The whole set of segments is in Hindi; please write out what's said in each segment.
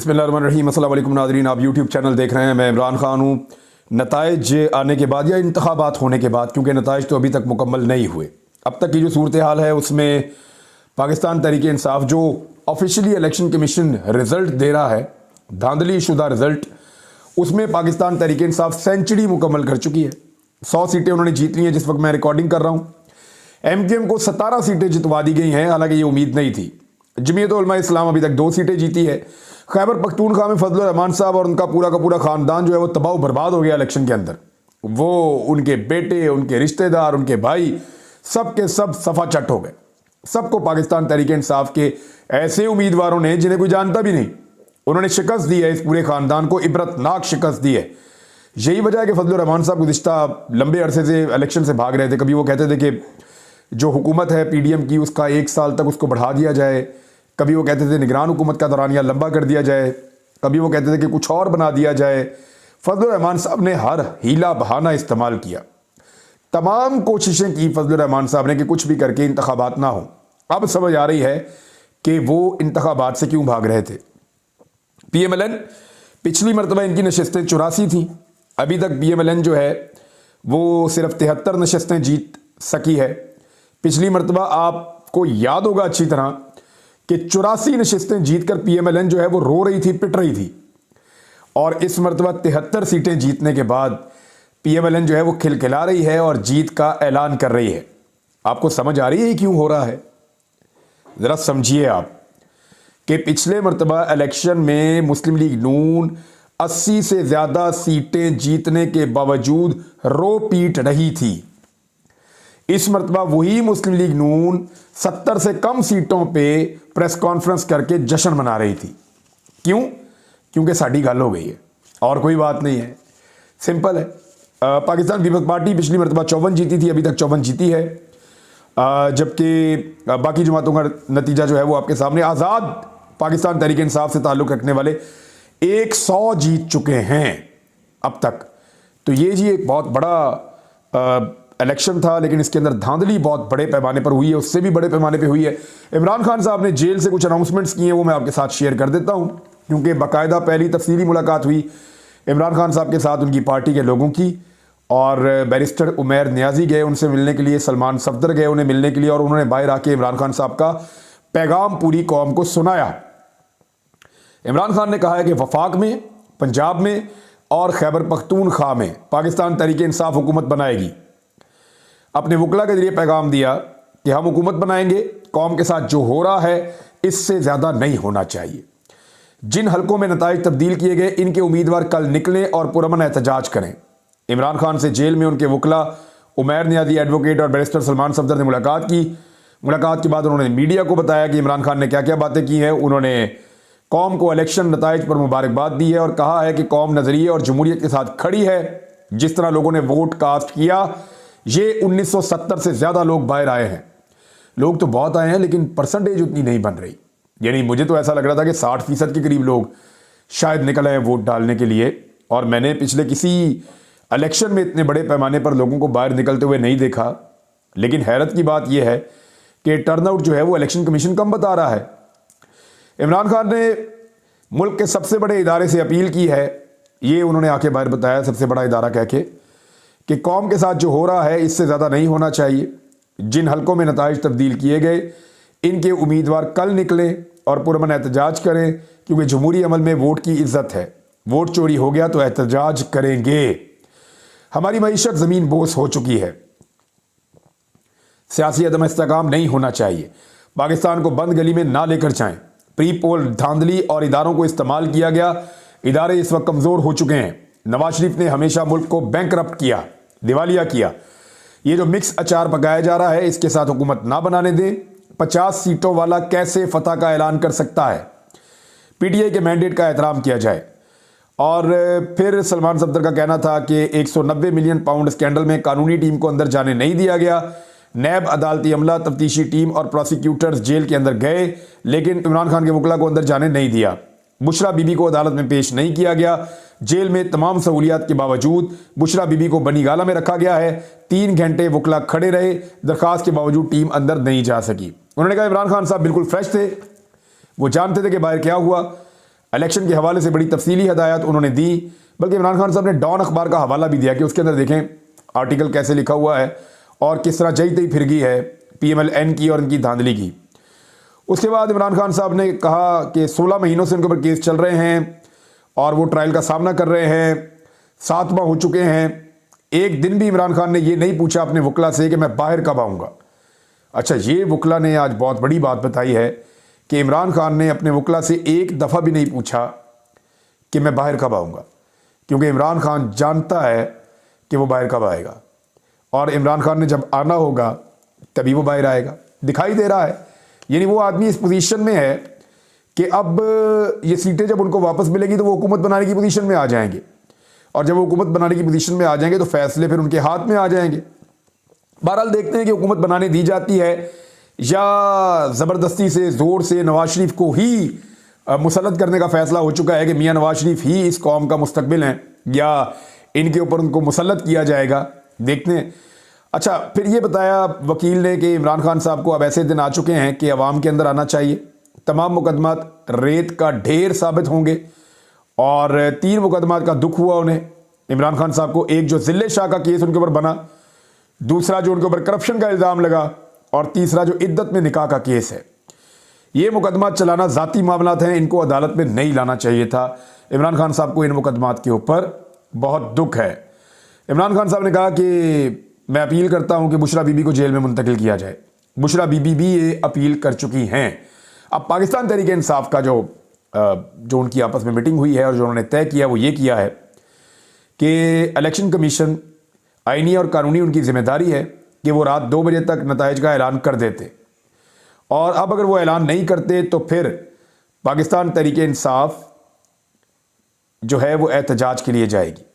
बिस्मिल्लाहिर्रहमानिर्रहीम। अस्सलाम वालेकुम नाज़रीन, आप यूट्यूब चैनल देख रहे हैं। मैं इमरान खान हूँ। नताइज आने के बाद या इंतखाबात होने के बाद, क्योंकि नताइज तो अभी तक मुकम्मल नहीं हुए, अब तक की जो सूरत हाल है उसमें पाकिस्तान तहरीक इंसाफ जो ऑफिशियली इलेक्शन कमीशन रिज़ल्ट दे रहा है, धांधली शुदा रिज़ल्ट, उसमें पाकिस्तान तहरीक इंसाफ सेंचुरी मुकम्मल कर चुकी है। 100 सीटें उन्होंने जीत ली हैं जिस वक्त मैं रिकॉर्डिंग कर रहा हूँ। MQM को 17 सीटें जितवा दी गई हैं, हालांकि ये उम्मीद नहीं थी। जमीयत उलमा इस्लाम अभी तक 2 सीटें जीती है। खैबर पख्तूनख्वा में फजलुर रहमान साहब और उनका पूरा का पूरा खानदान जो है वो तबाह बर्बाद हो गया इलेक्शन के अंदर। वो, उनके बेटे, उनके रिश्तेदार, उनके भाई, सब के सब सफा चट हो गए। सबको पाकिस्तान तहरीक इंसाफ के ऐसे उम्मीदवारों ने जिन्हें कोई जानता भी नहीं, उन्होंने शिकस्त दी है। इस पूरे खानदान को इबरतनाक शिकस्त दी है। यही वजह है कि फजलुर रहमान साहब गुज़िश्ता लंबे अरसे से इलेक्शन से भाग रहे थे। कभी वो कहते थे कि जो हुकूमत है PDM की उसका 1 साल तक उसको बढ़ा दिया जाए, कभी वो कहते थे निगरान हुकूमत का दौरानिया लंबा कर दिया जाए, कभी वो कहते थे कि कुछ और बना दिया जाए। फजलुर रहमान साहब ने हर हीला बहाना इस्तेमाल किया, तमाम कोशिशें की फजलुर रहमान साहब ने कि कुछ भी करके इंतखाबात ना हो। अब समझ आ रही है कि वो इंतखाबात से क्यों भाग रहे थे। PMLN पिछली मरतबा इनकी नशस्तें 84 थी, अभी तक PMLN जो है वो सिर्फ 73 नशस्तें जीत सकी है। पिछली मरतबा आपको याद होगा अच्छी तरह कि 84 नशस्तें जीतकर PMLN जो है वो रो रही थी, पिट रही थी, और इस मरतबा 73 सीटें जीतने के बाद PMLN जो है वो खिलखिला रही है और जीत का ऐलान कर रही है। आपको समझ आ रही है क्यों हो रहा है? ज़रा समझिए आप कि पिछले मरतबा इलेक्शन में मुस्लिम लीग नून 80 से ज़्यादा सीटें जीतने के बावजूद रो पीट रही थी। इस मरतबा वही मुस्लिम लीग नून 70 से कम सीटों पे प्रेस कॉन्फ्रेंस करके जश्न मना रही थी। क्यों? क्योंकि साड़ी गल हो गई है, और कोई बात नहीं है, सिंपल है। पाकिस्तान पीपल्स पार्टी पिछली मरतबा 54 जीती थी, अभी तक 54 जीती है, जबकि बाकी जमातों का नतीजा जो है वो आपके सामने। आज़ाद पाकिस्तान तहरीक इंसाफ से ताल्लुक़ रखने वाले 100 जीत चुके हैं अब तक। तो ये जी एक बहुत बड़ा इलेक्शन था, लेकिन इसके अंदर धांधली बहुत बड़े पैमाने पर हुई है, उससे भी बड़े पैमाने पर हुई है। इमरान खान साहब ने जेल से कुछ अनाउंसमेंट्स किए हैं, वो मैं आपके साथ शेयर कर देता हूं, क्योंकि बाकायदा पहली तफसीली मुलाकात हुई इमरान खान साहब के साथ उनकी पार्टी के लोगों की, और बैरिस्टर उमैर नियाजी गए उनसे मिलने के लिए, सलमान सफदर गए उन्हें मिलने के लिए, और उन्होंने बाहर आके इमरान खान साहब का पैगाम पूरी कौम को सुनाया। इमरान खान ने कहा है कि वफाक में, पंजाब में और खैबर पख्तूनख्वा में पाकिस्तान तहरीक इंसाफ हुकूमत बनाएगी। अपने वकला के जरिए पैगाम दिया कि हम हुकूमत बनाएंगे, कौम के साथ जो हो रहा है इससे ज़्यादा नहीं होना चाहिए। जिन हलकों में नताइज तब्दील किए गए, इनके उम्मीदवार कल निकलें और पुरअमन एहतजाज करें। इमरान खान से जेल में उनके वकला उमैर नियाजी एडवोकेट और बैरिस्टर सलमान सफदर ने मुलाकात की। मुलाकात के बाद उन्होंने मीडिया को बताया कि इमरान खान ने क्या क्या बातें की हैं। उन्होंने कौम को इलेक्शन नताइज पर मुबारकबाद दी है और कहा है कि कौम नजरिए और जमहूरियत के साथ खड़ी है। जिस तरह लोगों ने वोट कास्ट किया, ये 1970 से ज़्यादा लोग बाहर आए हैं। लोग तो बहुत आए हैं, लेकिन परसेंटेज उतनी नहीं बन रही। यानी मुझे तो ऐसा लग रहा था कि 60% के करीब लोग शायद निकल आए वोट डालने के लिए, और मैंने पिछले किसी इलेक्शन में इतने बड़े पैमाने पर लोगों को बाहर निकलते हुए नहीं देखा। लेकिन हैरत की बात यह है कि टर्नआउट जो है वो इलेक्शन कमीशन कम बता रहा है। इमरान खान ने मुल्क के सबसे बड़े इदारे से अपील की है, ये उन्होंने आके बाहर बताया, सबसे बड़ा इदारा कह के, कि कौम के साथ जो हो रहा है इससे ज़्यादा नहीं होना चाहिए। जिन हलकों में नताइज तब्दील किए गए, इनके उम्मीदवार कल निकलें और पुरअमन एहतजाज करें, क्योंकि जमहूरी अमल में वोट की इज्जत है। वोट चोरी हो गया तो एहतजाज करेंगे। हमारी मईशत ज़मीन बोस हो चुकी है। सियासी अदम इस्तेकाम नहीं होना चाहिए। पाकिस्तान को बंद गली में ना लेकर जाएं। प्री पोल धांधली और इदारों को इस्तेमाल किया गया। इदारे इस वक्त कमज़ोर हो चुके हैं। नवाज शरीफ ने हमेशा मुल्क को बैंकरप्ट किया, दिवालिया किया। ये जो मिक्स अचार पकाया जा रहा है, इसके साथ हुकूमत ना बनाने दें। 50 सीटों वाला कैसे फतह का ऐलान कर सकता है? PTI के मैंडेट का एहतराम किया जाए। और फिर सलमान सफदर का कहना था कि 190 मिलियन पाउंड स्कैंडल में कानूनी टीम को अंदर जाने नहीं दिया गया। नैब, अदालती अमला, तफ्तीशी टीम और प्रोसिक्यूटर्स जेल के अंदर गए, लेकिन इमरान खान के वकला को अंदर जाने नहीं दिया। बुशरा बीबी को अदालत में पेश नहीं किया गया। जेल में तमाम सहूलियात के बावजूद बुशरा बीबी को बनी गाला में रखा गया है। 3 घंटे वकला खड़े रहे, दरखास्त के बावजूद टीम अंदर नहीं जा सकी। उन्होंने कहा इमरान खान साहब बिल्कुल फ्रेश थे, वो जानते थे कि बाहर क्या हुआ। इलेक्शन के हवाले से बड़ी तफसीली हदायत उन्होंने दी, बल्कि इमरान खान साहब ने डॉन अखबार का हवाला भी दिया कि उसके अंदर देखें आर्टिकल कैसे लिखा हुआ है और किस तरह जई तई फिर गई है PMLN की और इनकी धांधली की। उसके बाद इमरान खान साहब ने कहा कि 16 महीनों से उनके ऊपर केस चल रहे हैं और वो ट्रायल का सामना कर रहे हैं, 7 माह हो चुके हैं। एक दिन भी इमरान खान ने ये नहीं पूछा अपने वकला से कि मैं बाहर कब आऊँगा। अच्छा, ये वकला ने आज बहुत बड़ी बात बताई है कि इमरान खान ने अपने वकला से एक दफ़ा भी नहीं पूछा कि मैं बाहर कब आऊँगा, क्योंकि इमरान खान जानता है कि वो बाहर कब आएगा और इमरान खान ने जब आना होगा तभी वो बाहर आएगा। दिखाई दे रहा है, यानी वो आदमी इस पोजीशन में है कि अब ये सीटें जब उनको वापस मिलेगी तो वो हुकूमत बनाने की पोजीशन में आ जाएंगे, और जब वो हुकूमत बनाने की पोजीशन में आ जाएंगे तो फैसले फिर उनके हाथ में आ जाएंगे। बहरहाल देखते हैं कि हुकूमत बनाने दी जाती है या ज़बरदस्ती से ज़ोर से नवाज शरीफ को ही मुसल्लत करने का फैसला हो चुका है कि मियाँ नवाज शरीफ ही इस कौम का मुस्तकबिल हैं, या इनके ऊपर उनको मुसल्लत किया जाएगा, देखते हैं। अच्छा, फिर ये बताया वकील ने कि इमरान खान साहब को अब ऐसे दिन आ चुके हैं कि अवाम के अंदर आना चाहिए। तमाम मुकदमात रेत का ढेर साबित होंगे और 3 मुकदमात का दुख हुआ उन्हें। इमरान खान साहब को एक जो जिले शाह का केस उनके ऊपर बना, दूसरा जो उनके ऊपर करप्शन का इल्ज़ाम लगा, और तीसरा जो इद्दत में निकाह का केस है। ये मुकदमात चलाना ज़ाती मामलात हैं, इनको अदालत में नहीं लाना चाहिए था। इमरान खान साहब को इन मुकदमात के ऊपर बहुत दुख है। इमरान खान साहब ने कहा कि मैं अपील करता हूं कि बुशरा बीबी को जेल में मुंतकिल किया जाए। बुशरा बीबी भी ये अपील कर चुकी हैं। अब पाकिस्तान तहरीक इंसाफ का जो उनकी आपस में मीटिंग हुई है और जो उन्होंने तय किया वो ये किया है कि इलेक्शन कमीशन आईनी और कानूनी उनकी जिम्मेदारी है कि वो रात 2 बजे तक नताइज का ऐलान कर देते, और अब अगर वो ऐलान नहीं करते तो फिर पाकिस्तान तहरीक इंसाफ जो है वो एहतजाज के लिए जाएगी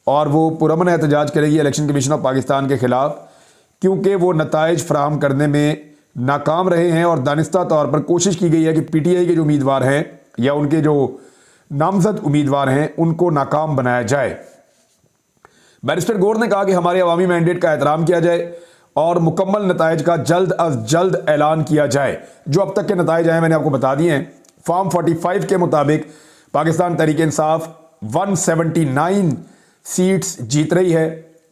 और वो पुरअमन एहतजाज करेगी इलेक्शन कमीशन ऑफ पाकिस्तान के ख़िलाफ़, क्योंकि वो नताइज फराहम करने में नाकाम रहे हैं और दानिस्ता तौर पर कोशिश की गई है कि PTI के जो उम्मीदवार हैं या उनके जो नामजद उम्मीदवार हैं उनको नाकाम बनाया जाए। बैरिस्टर गौर ने कहा कि हमारे अवामी मैंडेट का एहतराम किया जाए और मुकम्मल नताइज का जल्द अज जल्द ऐलान किया जाए। जो अब तक के नताइज आए मैंने आपको बता दिए हैं। फॉर्म 45 के मुताबिक पाकिस्तान तहरीक इंसाफ 179 सीट्स जीत रही है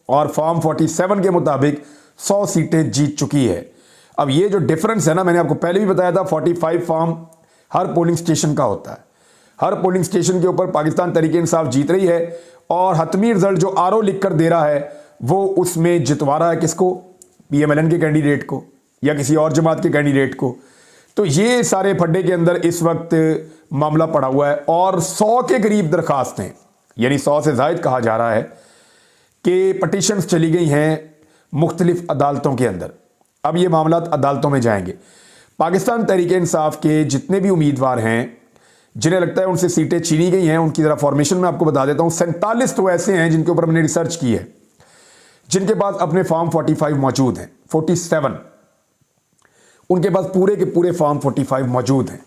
और फॉर्म 47 के मुताबिक 100 सीटें जीत चुकी है। अब ये जो डिफरेंस है ना, मैंने आपको पहले भी बताया था, 45 फॉर्म हर पोलिंग स्टेशन का होता है। हर पोलिंग स्टेशन के ऊपर पाकिस्तान तहरीक इंसाफ जीत रही है और हतमी रिजल्ट जो RO लिख कर दे रहा है वो उसमें जितवा रहा है किसको? PMLN के कैंडिडेट को या किसी और जमात के कैंडिडेट को। तो ये सारे फड्डे के अंदर इस वक्त मामला पड़ा हुआ है और 100 के करीब दरखास्तें, यानी 100 से ज़ायद कहा जा रहा है कि पटिशन्स चली गई हैं मुख्तलिफ अदालतों के अंदर। अब ये मामला अदालतों में जाएंगे। पाकिस्तान तहरीक इंसाफ के जितने भी उम्मीदवार हैं जिन्हें लगता है उनसे सीटें छीनी गई हैं, उनकी ज़रा फॉर्मेशन में आपको बता देता हूँ। 47 तो ऐसे हैं जिनके ऊपर मैंने रिसर्च की है, जिनके पास अपने फॉर्म 45 मौजूद हैं। 47 उनके पास पूरे के पूरे फॉर्म 45 मौजूद हैं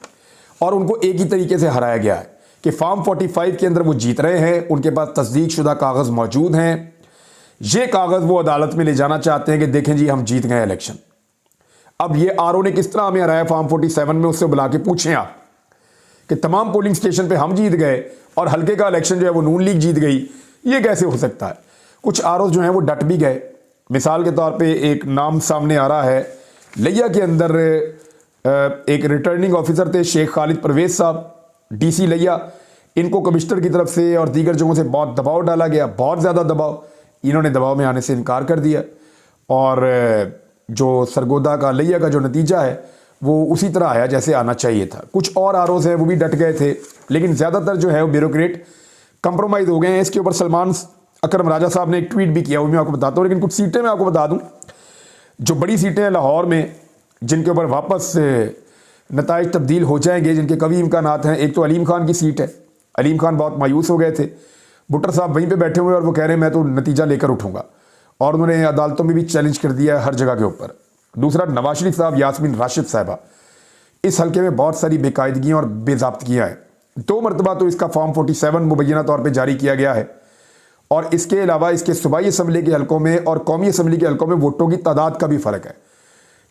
और उनको एक ही तरीके से हराया गया है कि फॉर्म 45 के अंदर वो जीत रहे हैं, उनके पास तस्दीक शुदा कागज़ मौजूद हैं। ये कागज़ वो अदालत में ले जाना चाहते हैं कि देखें जी हम जीत गए इलेक्शन। अब ये RO ने किस तरह हमें हराया फॉर्म 47 में, उससे बुला के पूछें आप कि तमाम पोलिंग स्टेशन पे हम जीत गए और हल्के का इलेक्शन जो है वो नून लीग जीत गई, ये कैसे हो सकता है? कुछ ROs जो हैं वो डट भी गए। मिसाल के तौर पे एक नाम सामने आ रहा है, लिया के अंदर एक रिटर्निंग ऑफिसर थे शेख खालिद परवेज साहब, DC लिया। इनको कमिश्नर की तरफ से और दीगर जगहों से बहुत दबाव डाला गया, बहुत ज़्यादा दबाव। इन्होंने दबाव में आने से इनकार कर दिया और जो सरगोदा का लिया का जो नतीजा है वो उसी तरह आया जैसे आना चाहिए था। कुछ और ROs हैं वो भी डट गए थे, लेकिन ज़्यादातर जो है वो ब्यूरोक्रेट कंप्रोमाइज़ हो गए हैं। इसके ऊपर सलमान अकरम राजा साहब ने एक ट्वीट भी किया, वो मैं आपको बताता हूँ। लेकिन कुछ सीटें मैं आपको बता दूँ, जो बड़ी सीटें हैं लाहौर में जिनके ऊपर वापस नताइज तब्दील हो जाएंगे, जिनके कभी इम्कानात हैं। एक तो अलीम खान की सीट है। अलीम खान बहुत मायूस हो गए थे, भुट्टर साहब वहीं पे बैठे हुए और वो कह रहे हैं मैं तो नतीजा लेकर उठूंगा, और उन्होंने अदालतों में भी चैलेंज कर दिया है हर जगह के ऊपर। दूसरा नवाज शरीफ साहब, यास्मीन राशिद साहबा, इस हल्के में बहुत सारी बेकायदगियाँ और बेज़ाब्तगियाँ हैं। 2 मरतबा तो इसका फॉर्म 47 मुबैना तौर पर जारी किया गया है और इसके अलावा इसके सूबाई असम्बली के हल्कों में और कौमी असम्बली के हल्कों में वोटों की तादाद का भी फ़र्क है।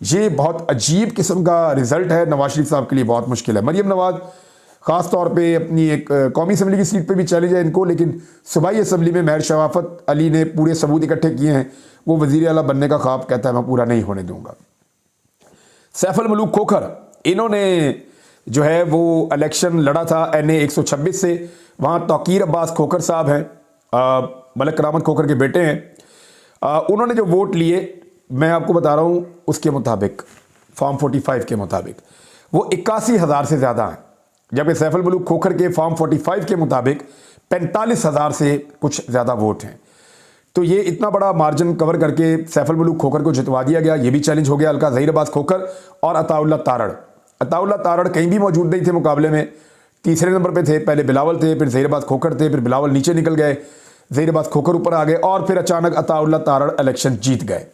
ये बहुत अजीब किस्म का रिजल्ट है, नवाज शरीफ साहब के लिए बहुत मुश्किल है। मरीम नवाज ख़ास तौर पे अपनी एक कौमी असम्बली की सीट पे भी चैलेंज है इनको, लेकिन सूबाई असम्बली में महर शराफत अली ने पूरे सबूत इकट्ठे किए हैं। वो वज़ीर आला बनने का ख्वाब कहता है मैं पूरा नहीं होने दूंगा। सैफ अल मलूक खोखर, इन्होंने जो है वो इलेक्शन लड़ा था NA 126 से। वहाँ तौकीर अब्बास खोखर साहब हैं, मलक करामत खोखर के बेटे हैं। उन्होंने जो वोट लिए, मैं आपको बता रहा हूँ उसके मुताबिक, फॉर्म 45 के मुताबिक वो 81,000 से ज़्यादा हैं, जबकि सैफ अल मलूक खोखर के फॉर्म 45 के मुताबिक 45,000 से कुछ ज़्यादा वोट हैं। तो ये इतना बड़ा मार्जिन कवर करके सैफ अल मलूक खोखर को जितवा दिया गया। ये भी चैलेंज हो गया हल्का ज़हीर अब्बास खोखर और अताउल्लाह तारड़। अताउल्लाह तारड़ कहीं भी मौजूद नहीं थे मुकाबले में, तीसरे नंबर पे थे। पहले बिलावल थे, फिर ज़हीर अब्बास खोखर थे, फिर बिलावल नीचे निकल गए, ज़हीर अब्बास खोखर ऊपर आ गए और फिर अचानक अताउल्लाह तारड़ इलेक्शन जीत गए।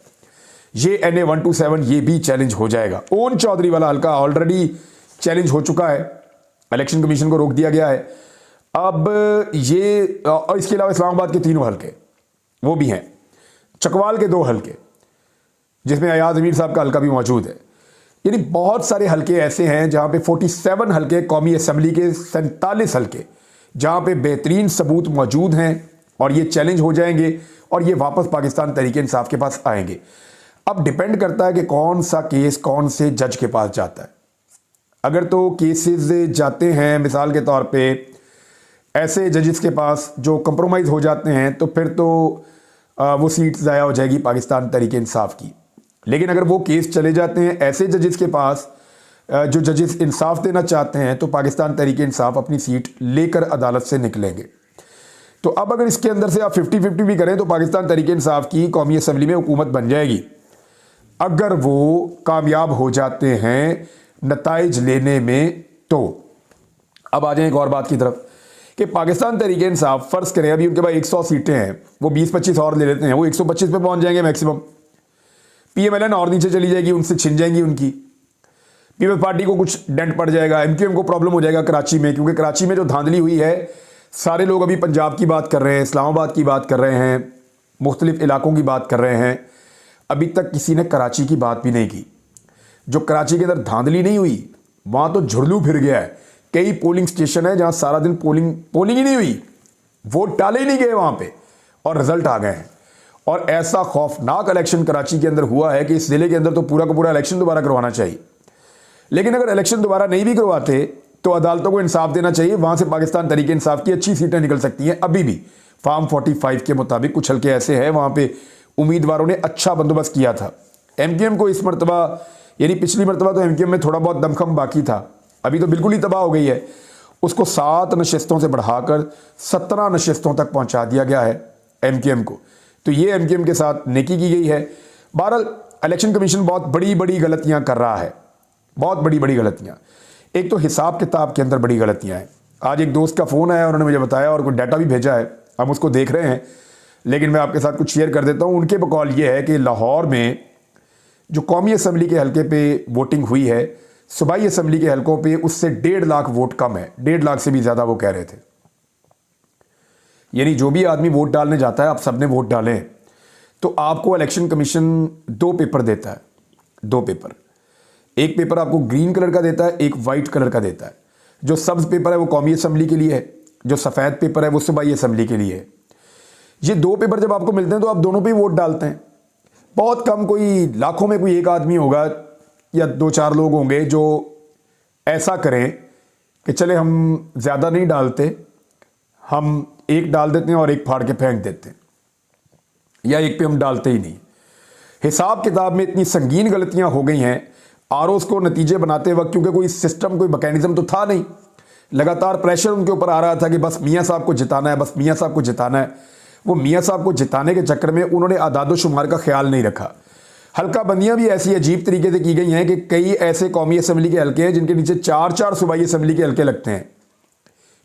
ये NA 127 ये भी चैलेंज हो जाएगा। ओन चौधरी वाला हल्का ऑलरेडी चैलेंज हो चुका है, इलेक्शन कमीशन को रोक दिया गया है। अब ये और इसके अलावा इस्लामाबाद के 3 हल्के वो भी हैं, चकवाल के 2 हल्के जिसमें अयाज अमीर साहब का हल्का भी मौजूद है। यानी बहुत सारे हल्के ऐसे हैं जहां पे 47 हल्के कौमी असम्बली के 47 हल्के जहां पे बेहतरीन सबूत मौजूद हैं और ये चैलेंज हो जाएंगे और ये वापस पाकिस्तान तहरीक इंसाफ के पास आएंगे। अब डिपेंड करता है कि कौन सा केस कौन से जज के पास जाता है। अगर तो केसेस जाते हैं मिसाल के तौर पे ऐसे जजेस के पास जो कंप्रोमाइज़ हो जाते हैं, तो फिर तो वो सीट ज़ाया हो जाएगी पाकिस्तान तहरीक इंसाफ की। लेकिन अगर वो केस चले जाते हैं ऐसे जजेस के पास जो जजेस इंसाफ देना चाहते हैं, तो पाकिस्तान तहरीक इंसाफ अपनी सीट लेकर अदालत से निकलेंगे। तो अब अगर इसके अंदर से आप 50-50 भी करें तो पाकिस्तान तहरीक इंसाफ की कौमी असम्बली में हुकूमत बन जाएगी, अगर वो कामयाब हो जाते हैं नताइज लेने में। तो अब आ जाए एक और बात की तरफ कि पाकिस्तान तहरीक इंसाफ फ़र्ज़ करें अभी उनके पास 100 सीटें हैं, वो 20-25 और ले लेते हैं, वो 125 पे पहुंच जाएंगे मैक्सिमम। PMLN और नीचे चली जाएगी, उनसे छिन जाएंगी उनकी। पीपल्स पार्टी को कुछ डेंट पड़ जाएगा, MQM को प्रॉब्लम हो जाएगा कराची में, क्योंकि कराची में जो धांधली हुई है, सारे लोग अभी पंजाब की बात कर रहे हैं, इस्लामाबाद की बात कर रहे हैं, मुख्तलिफ इलाकों की बात कर रहे हैं। अभी तक किसी ने कराची की बात भी नहीं की। जो कराची के अंदर धांधली नहीं हुई वहाँ तो झुरलू फिर गया है। कई पोलिंग स्टेशन है जहाँ सारा दिन पोलिंग ही नहीं हुई, वोट डाले ही नहीं गए वहाँ पे और रिजल्ट आ गए हैं। और ऐसा खौफनाक इलेक्शन कराची के अंदर हुआ है कि इस जिले के अंदर तो पूरा का पूरा इलेक्शन दोबारा करवाना चाहिए। लेकिन अगर इलेक्शन दोबारा नहीं भी करवाते तो अदालतों को इंसाफ देना चाहिए, वहाँ से पाकिस्तान तहरीक इंसाफ की अच्छी सीटें निकल सकती हैं। अभी भी फॉर्म 45 के मुताबिक कुछ हल्के ऐसे हैं वहाँ पे उम्मीदवारों ने अच्छा बंदोबस्त किया था। MQM को इस मरतबा, यानी पिछली मरतबा तो MQM में थोड़ा बहुत दमखम बाकी था, अभी तो बिल्कुल ही तबाह हो गई है। उसको 7 नशस्तों से बढ़ाकर 17 नशस्तों तक पहुंचा दिया गया है MQM को। तो ये MQM के साथ नेकी की गई है। बहरहाल इलेक्शन कमीशन बहुत बड़ी बड़ी गलतियां कर रहा है, बहुत बड़ी बड़ी गलतियां। एक तो हिसाब किताब के अंदर बड़ी गलतियां हैं। आज एक दोस्त का फ़ोन आया, उन्होंने मुझे बताया और कोई डाटा भी भेजा है, हम उसको देख रहे हैं, लेकिन मैं आपके साथ कुछ शेयर कर देता हूँ। उनके बकौल ये है कि लाहौर में जो कौमी असम्बली के हल्के पे वोटिंग हुई है, सूबाई असम्बली के हल्कों पे उससे 1.5 लाख वोट कम है, 1.5 लाख से भी ज़्यादा वो कह रहे थे। यानी जो भी आदमी वोट डालने जाता है, आप सबने वोट डालें, तो आपको इलेक्शन कमीशन 2 पेपर देता है, 2 पेपर। एक पेपर आपको ग्रीन कलर का देता है, एक वाइट कलर का देता है। जो सब्ज पेपर है वो कौमी असम्बली के लिए है, जो सफ़ेद पेपर है वो सूबाई असम्बली के लिए है। ये 2 पेपर जब आपको मिलते हैं तो आप दोनों पे ही वोट डालते हैं। बहुत कम, कोई लाखों में कोई एक आदमी होगा या 2-4 लोग होंगे जो ऐसा करें कि चले हम ज़्यादा नहीं डालते, हम एक डाल देते हैं और एक फाड़ के फेंक देते हैं, या एक पे हम डालते ही नहीं। हिसाब किताब में इतनी संगीन गलतियां हो गई हैं ROs को नतीजे बनाते वक्त, क्योंकि कोई सिस्टम, कोई मैकेनिज्म तो था नहीं। लगातार प्रेशर उनके ऊपर आ रहा था कि बस मियाँ साहब को जिताना है, बस मियाँ साहब को जिताना है। वो मियाँ साहब को जिताने के चक्कर में उन्होंने आदाद शुमार का ख्याल नहीं रखा। हल्का बंदियां भी ऐसी अजीब तरीके से की गई हैं कि कई ऐसे कौमी असम्बली के हल्के हैं जिनके नीचे 4-4 सूबाई असम्बली के हल्के लगते हैं।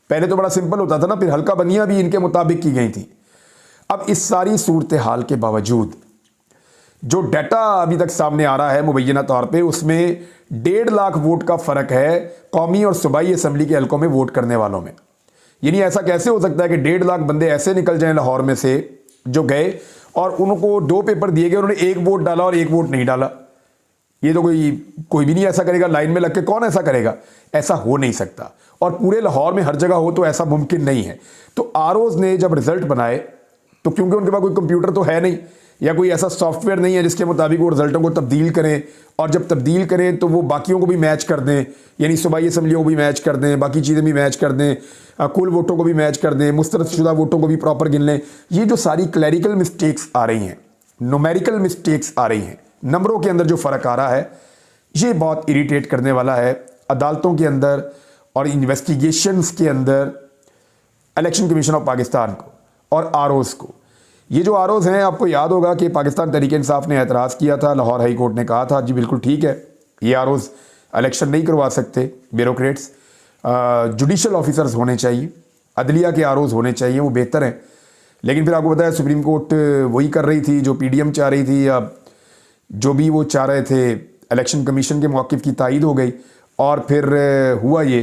पहले तो बड़ा सिंपल होता था ना, फिर हल्का बंदियां भी इनके मुताबिक की गई थी। अब इस सारी सूरत हाल के बावजूद जो डाटा अभी तक सामने आ रहा है मुबैना तौर पे, उसमें 1.5 लाख वोट का फ़र्क है कौमी और सूबाई असम्बली के हल्कों में वोट करने वालों में। यानी ऐसा कैसे हो सकता है कि 1.5 लाख बंदे ऐसे निकल जाएं लाहौर में से जो गए और उनको 2 पेपर दिए गए, उन्होंने 1 वोट डाला और 1 वोट नहीं डाला। ये तो कोई भी नहीं ऐसा करेगा, लाइन में लग के कौन ऐसा करेगा? ऐसा हो नहीं सकता, और पूरे लाहौर में हर जगह हो तो ऐसा मुमकिन नहीं है। तो आरओज ने जब रिजल्ट बनाए तो क्योंकि उनके पास कोई कंप्यूटर तो है नहीं या कोई ऐसा सॉफ्टवेयर नहीं है जिसके मुताबिक वो रिजल्टों को तब्दील करें, और जब तब्दील करें तो वो बाकियों को भी मैच कर दें, यानी सूबाई असम्बलियों को भी मैच कर दें, बाकी चीज़ें भी मैच कर दें, कुल वोटों को भी मैच कर दें, मुस्तरदशुदा वोटों को भी प्रॉपर गिन लें। ये जो सारी क्लैरिकल मिस्टेक्स आ रही हैं, न्यूमेरिकल मिस्टेक्स आ रही हैं, नंबरों के अंदर जो फ़र्क आ रहा है, ये बहुत इरिटेट करने वाला है अदालतों के अंदर और इन्वेस्टिगेशंस के अंदर इलेक्शन कमीशन ऑफ पाकिस्तान को और आरओज को। ये जो आरओज हैं, आपको याद होगा कि पाकिस्तान तहरीक इंसाफ ने एतराज़ किया था, लाहौर हाई कोर्ट ने कहा था जी बिल्कुल ठीक है, ये आरओज इलेक्शन नहीं करवा सकते, ब्यूरोक्रेट्स जुडिशल ऑफिसर्स होने चाहिए, अदलिया के आरओज होने चाहिए, वो बेहतर हैं। लेकिन फिर आपको पता है सुप्रीम कोर्ट वही कर रही थी जो पीडीएम चाह रही थी, या जो भी वो चाह रहे थे, इलेक्शन कमीशन के मौक़िफ़ की तायीद हो गई, और फिर हुआ ये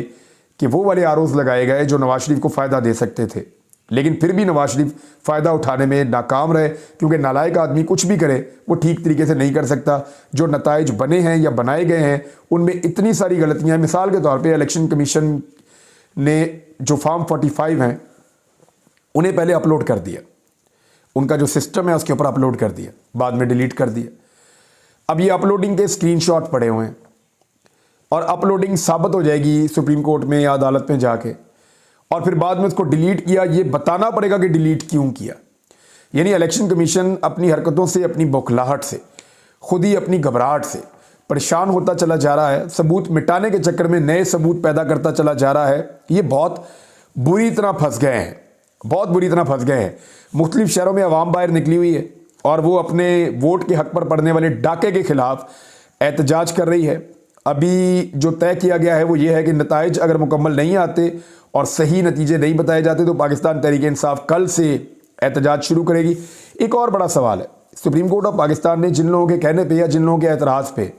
कि वो वाले आरओज लगाए गए जो नवाज शरीफ को फ़ायदा दे सकते थे। लेकिन फिर भी नवाज शरीफ फ़ायदा उठाने में नाकाम रहे, क्योंकि नालायक आदमी कुछ भी करे वो ठीक तरीके से नहीं कर सकता। जो नताइज बने हैं या बनाए गए हैं उनमें इतनी सारी गलतियाँ, मिसाल के तौर पे इलेक्शन कमीशन ने जो फॉर्म 45 हैं उन्हें पहले अपलोड कर दिया, उनका जो सिस्टम है उसके ऊपर अपलोड कर दिया, बाद में डिलीट कर दिया। अब ये अपलोडिंग के स्क्रीनशॉट पड़े हुए हैं और अपलोडिंग साबित हो जाएगी सुप्रीम कोर्ट में या अदालत में जाके, और फिर बाद में उसको डिलीट किया, ये बताना पड़ेगा कि डिलीट क्यों किया। यानी इलेक्शन कमीशन अपनी हरकतों से, अपनी बौखलाहट से, खुद ही अपनी घबराहट से परेशान होता चला जा रहा है, सबूत मिटाने के चक्कर में नए सबूत पैदा करता चला जा रहा है। ये बहुत बुरी तरह फंस गए हैं, बहुत बुरी तरह फंस गए हैं। मुख्तलिफ शहरों में अवाम बाहर निकली हुई है और वो अपने वोट के हक पर पड़ने वाले डाके के खिलाफ एहतजाज कर रही है। अभी जो तय किया गया है वो ये है कि नताइज अगर मुकम्मल नहीं आते और सही नतीजे नहीं बताए जाते तो पाकिस्तान तहरीक इंसाफ कल से एहतजाज शुरू करेगी। एक और बड़ा सवाल है, सुप्रीम कोर्ट ऑफ पाकिस्तान ने जिन लोगों के कहने पे या जिन लोगों के एतराज़ पे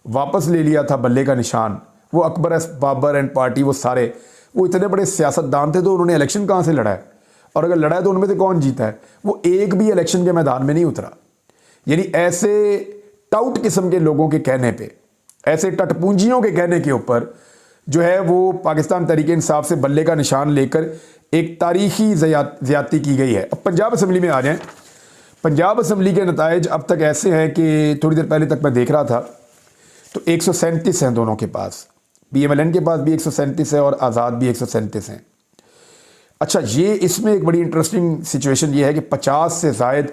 वापस ले लिया था बल्ले का निशान, वो अकबर एस बाबर एंड पार्टी, वो सारे वो इतने बड़े सियासतदान थे, तो उन्होंने इलेक्शन कहाँ से लड़ा है? और अगर लड़ा है तो उनमें से कौन जीता है? वो एक भी इलेक्शन के मैदान में नहीं उतरा। यानी ऐसे टाउट किस्म के लोगों के कहने पे, ऐसे टटपूंजियों के कहने के ऊपर जो है वो पाकिस्तान तहरीक इंसाफ से बल्ले का निशान लेकर एक तारीखी ज़्यादती की गई है। अब पंजाब असम्बली में आ जाएं। पंजाब असम्बली के नताइज अब तक ऐसे हैं कि थोड़ी देर पहले तक मैं देख रहा था तो 137 हैं दोनों के पास, PMLN के पास भी 137 है और आज़ाद भी 137 हैं। अच्छा, ये इसमें एक बड़ी इंटरेस्टिंग सिचुएशन ये है कि 50 से ज़ायद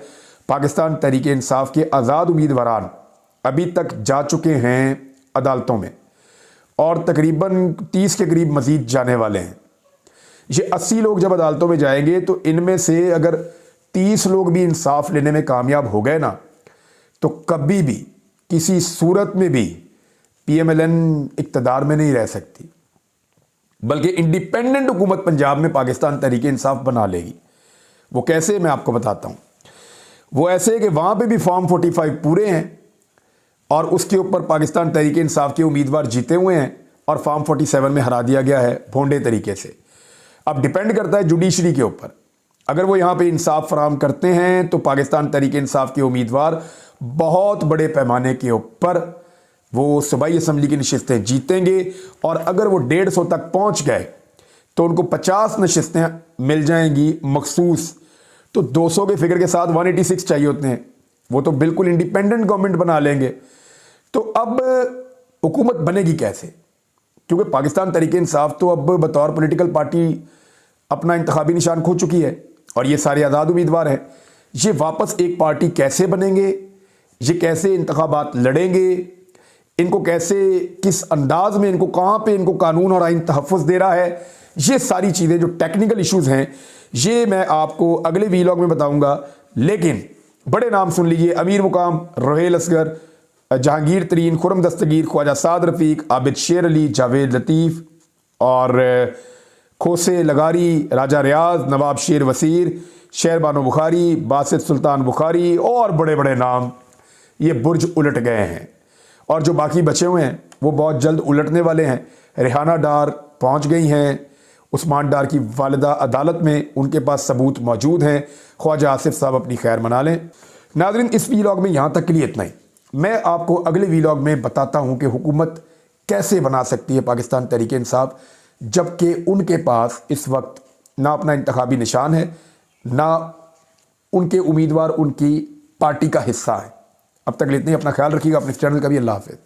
पाकिस्तान तहरीक इंसाफ के आज़ाद उम्मीदवारान अभी तक जा चुके हैं अदालतों में और तकरीबन 30 के करीब मज़ीद जाने वाले हैं। ये 80 लोग जब अदालतों में जाएंगे तो इनमें से अगर 30 लोग भी इंसाफ लेने में कामयाब हो गए ना, तो कभी भी किसी सूरत में भी PMLN इक़्तिदार में नहीं रह सकती, बल्कि इंडिपेंडेंट हुकूमत पंजाब में पाकिस्तान तहरीक इंसाफ बना लेगी। वो कैसे, मैं आपको बताता हूँ। वो ऐसे कि वहाँ पे भी फॉर्म 45 पूरे हैं और उसके ऊपर पाकिस्तान तहरीक इंसाफ के उम्मीदवार जीते हुए हैं और फॉर्म 47 में हरा दिया गया है भोंडे तरीके से। अब डिपेंड करता है जुडिशरी के ऊपर, अगर वो यहाँ पे इंसाफ फराहम करते हैं तो पाकिस्तान तहरीक इंसाफ के उम्मीदवार बहुत बड़े पैमाने के ऊपर वो सूबाई असम्बली की नशिस्तें जीतेंगे, और अगर वो 150 तक पहुँच गए तो उनको 50 नशिस्तें मिल जाएंगी मखसूस। तो 200 के फिगर के साथ 186 चाहिए होते हैं, वो तो बिल्कुल इंडिपेंडेंट गवर्नमेंट बना लेंगे। तो अब हुकूमत बनेगी कैसे? क्योंकि पाकिस्तान तहरीक इंसाफ तो अब बतौर पॉलिटिकल पार्टी अपना इंतखाबी निशान खो चुकी है और ये सारे आज़ाद उम्मीदवार हैं। ये वापस एक पार्टी कैसे बनेंगे? ये कैसे इंतखाबात लड़ेंगे? इनको कैसे, किस अंदाज में, इनको कहाँ पे इनको कानून और आइन तहफ़्फ़ुज़ दे रहा है? ये सारी चीज़ें जो टेक्निकल इश्यूज़ हैं ये मैं आपको अगले वीलॉग में बताऊँगा। लेकिन बड़े नाम सुन लीजिए, अमीर मुकाम, रोहेल असगर, जहांगीर तरीन, खुरम दस्तगीर, ख्वाजा साद रफ़ीक, आबिद शेर अली, जावेद लतीफ़ और खोसे लगारी, राजा रियाज, नवाब शेर वसीर, शेर बानो बुखारी, बासित सुल्तान बुखारी और बड़े बड़े नाम ये बुर्ज उलट गए हैं। और जो बाकी बचे हुए हैं वो बहुत जल्द उलटने वाले हैं। रेहाना डार पहुंच गई हैं, उस्मान डार की वालिदा अदालत में, उनके पास सबूत मौजूद हैं। ख्वाजा आसिफ साहब अपनी खैर मना लें। नाज़रीन, इस व्लॉग में यहाँ तक के लिए इतना ही। मैं आपको अगले वीलॉग में बताता हूं कि हुकूमत कैसे बना सकती है पाकिस्तान तहरीक इंसाफ, जबकि उनके पास इस वक्त ना अपना इंतखाबी निशान है, ना उनके उम्मीदवार उनकी पार्टी का हिस्सा है। अब तक इतनी, अपना ख्याल रखिएगा, अपने चैनल का भी। अल्लाह हाफ़िज़।